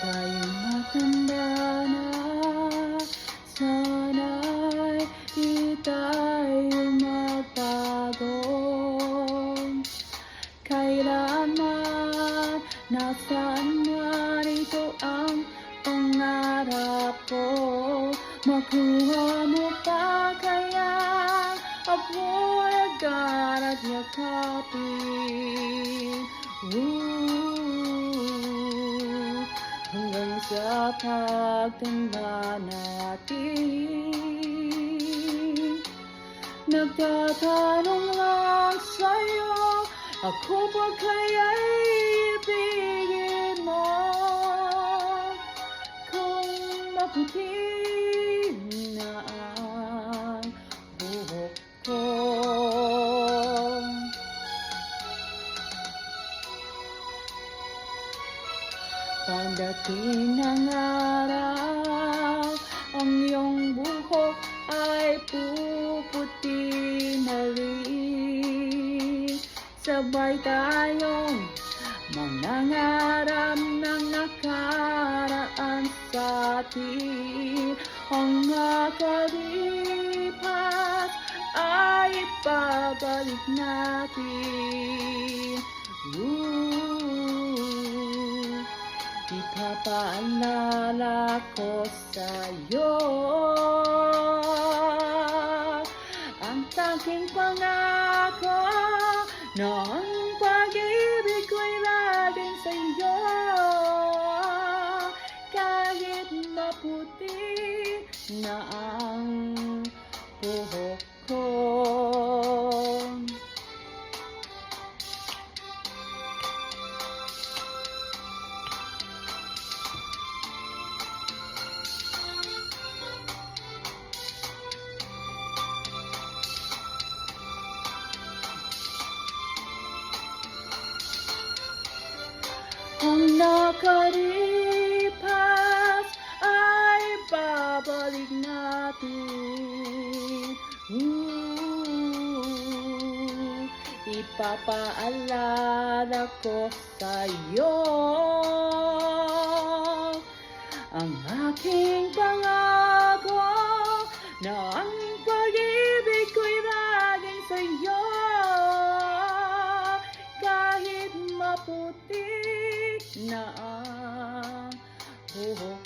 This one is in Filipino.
tayong matanda na, sana'y di tayo magbago. Kailanman, nasaan man ito ang pangarap ko. Makuha mo pa kaya ako'y agad at yakapin. Hanggang sa pagtanda natin, nagtatanong lang sa'yo, ako ba kaya'y ibigin mo? Kung maputi na ang buhok ko. Pagdating ng araw, ang iyong buhok ay puputi na rin. Sabay tayong manangarap ng nakaraan sa atin. Ang nakalipas ay ibabalik natin. Ipapaalala ko sa'yo ang tanging pangako na ang pag-ibig ko'y laging sa'yo. Kahit maputi na ang buhok ko. Ang nakalipas ay babalik natin. Ipapaalala ko sa'yo ang aking pangako na ang pag-ibig ko'y laging sa'yo. Kahit maputi na ang buhok